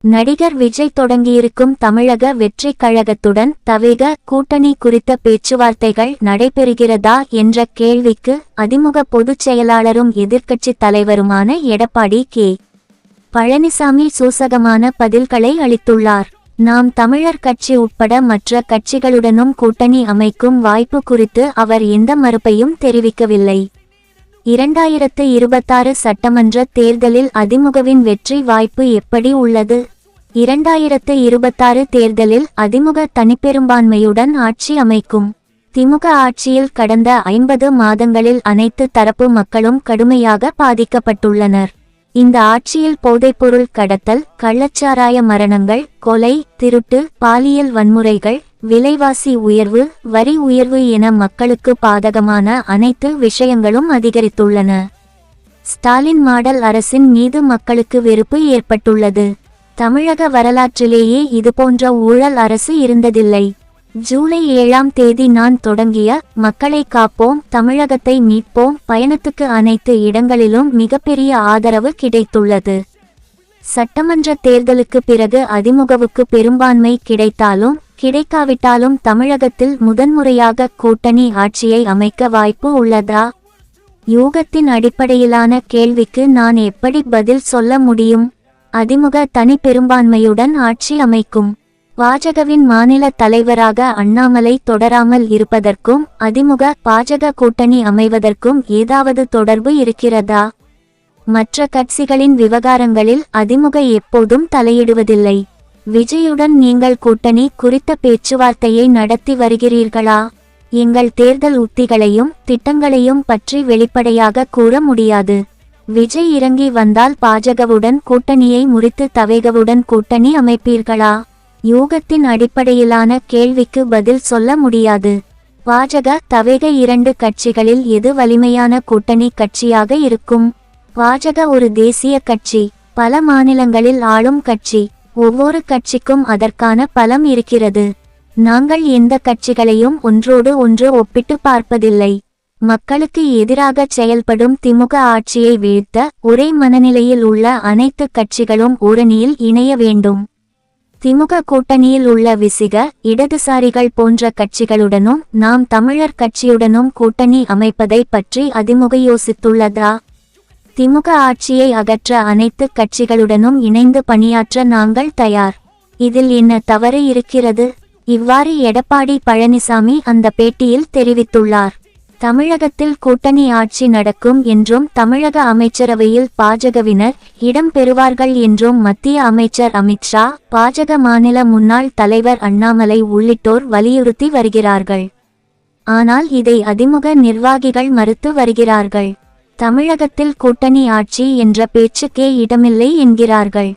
நடிகர் விஜய் தொடங்கியிருக்கும் தமிழக வெற்றிக் கழகத்துடன் தவேக கூட்டணி குறித்த பேச்சுவார்த்தைகள் நடைபெறுகிறதா என்ற கேள்விக்கு அதிமுக பொதுச் செயலாளரும் எதிர்க்கட்சித் தலைவருமான எடப்பாடி கே. பழனிசாமி சூசகமான பதில்களை அளித்துள்ளார். நாம் தமிழர் கட்சி உட்பட மற்ற கட்சிகளுடனும் கூட்டணி அமைக்கும் வாய்ப்பு குறித்து அவர் எந்த மறுப்பையும் தெரிவிக்கவில்லை. 2026 சட்டமன்ற தேர்தலில் அதிமுகவின் வெற்றி வாய்ப்பு எப்படி உள்ளது? 2026 தேர்தலில் அதிமுக தனிப்பெரும்பான்மையுடன் ஆட்சி அமைக்கும். திமுக ஆட்சியில் கடந்த 50 மாதங்களில் அனைத்து தரப்பு மக்களும் கடுமையாக பாதிக்கப்பட்டுள்ளனர். இந்த ஆட்சியில் போதைப்பொருள் கடத்தல், கள்ளச்சாராய மரணங்கள், கொலை, திருட்டு, பாலியல் வன்முறைகள், விலைவாசி உயர்வு, வரி உயர்வு என மக்களுக்கு பாதகமான அனைத்து விஷயங்களும் அதிகரித்துள்ளன. ஸ்டாலின் மாடல் அரசின் மீது மக்களுக்கு வெறுப்பு ஏற்பட்டுள்ளது. தமிழக வரலாற்றிலேயே இதுபோன்ற ஊழல் அரசு இருந்ததில்லை. ஜூலை 7ஆம் தேதி நான் தொடங்கிய மக்களை காப்போம், தமிழகத்தை மீட்போம் பயணத்துக்கு அனைத்து இடங்களிலும் மிகப்பெரிய ஆதரவு கிடைத்துள்ளது. சட்டமன்ற தேர்தலுக்கு பிறகு அதிமுகவுக்கு பெரும்பான்மை கிடைத்தாலும் கிடைக்காவிட்டாலும் தமிழகத்தில் முதன்முறையாக கூட்டணி ஆட்சியை அமைக்க வாய்ப்பு உள்ளதா? யூகத்தின் அடிப்படையிலான கேள்விக்கு நான் எப்படி பதில் சொல்ல முடியும்? அதிமுக தனி பெரும்பான்மையுடன் ஆட்சி அமைக்கும். பாஜகவின் மாநில தலைவராக அண்ணாமலை தொடராமல் இருப்பதற்கும் அதிமுக பாஜக கூட்டணி அமைவதற்கும் ஏதாவது தொடர்பு இருக்கிறதா? மற்ற கட்சிகளின் விவகாரங்களில் அதிமுக எப்போதும் தலையிடுவதில்லை. விஜயுடன் நீங்கள் கூட்டணி குறித்த பேச்சுவார்த்தையை நடத்தி வருகிறீர்களா? எங்கள் தேர்தல் உத்திகளையும் திட்டங்களையும் பற்றி வெளிப்படையாக கூற முடியாது. விஜய் இறங்கி வந்தால் பாஜகவுடன் கூட்டணியை முறித்து தவேகவுடன் கூட்டணி அமைப்பீர்களா? யூகத்தின் அடிப்படையிலான கேள்விக்கு பதில் சொல்ல முடியாது. பாஜக தவேக இரண்டு கட்சிகளில் எது வலிமையான கூட்டணி கட்சியாக இருக்கும்? பாஜக ஒரு தேசிய கட்சி, பல மாநிலங்களில் ஆளும் கட்சி. ஒவ்வொரு கட்சிக்கும் அதற்கான பலம் இருக்கிறது. நாங்கள் எந்த கட்சிகளையும் ஒன்றோடு ஒன்று ஒப்பிட்டு பார்ப்பதில்லை. மக்களுக்கு எதிராக செயல்படும் திமுக ஆட்சியை வீழ்த்த ஒரே மனநிலையில் உள்ள அனைத்து கட்சிகளும் ஓரணியில் இணைய வேண்டும். திமுக கூட்டணியில் உள்ள விசிக, இடதுசாரிகள் போன்ற கட்சிகளுடனும் நாம் தமிழர் கட்சியுடனும் கூட்டணி அமைப்பதை பற்றி அதிமுக யோசித்துள்ளதா? திமுக ஆட்சியை அகற்ற அனைத்து கட்சிகளுடனும் இணைந்து பணியாற்ற நாங்கள் தயார். இதில் என்ன தவறு இருக்கிறது? இவ்வாறு எடப்பாடி பழனிசாமி அந்த பேட்டியில் தெரிவித்துள்ளார். தமிழகத்தில் கூட்டணி ஆட்சி நடக்கும் என்றும் தமிழக அமைச்சரவையில் பாஜகவினர் இடம் பெறுவார்கள் என்றும் மத்திய அமைச்சர் அமித்ஷா, பாஜக மாநில முன்னாள் தலைவர் அண்ணாமலை உள்ளிட்டோர் வலியுறுத்தி வருகிறார்கள். ஆனால் இதை அதிமுக நிர்வாகிகள் மறுத்து வருகிறார்கள். தமிழகத்தில் கூட்டணி ஆட்சி என்ற பேச்சுக்கே இடமில்லை என்கிறார்கள்.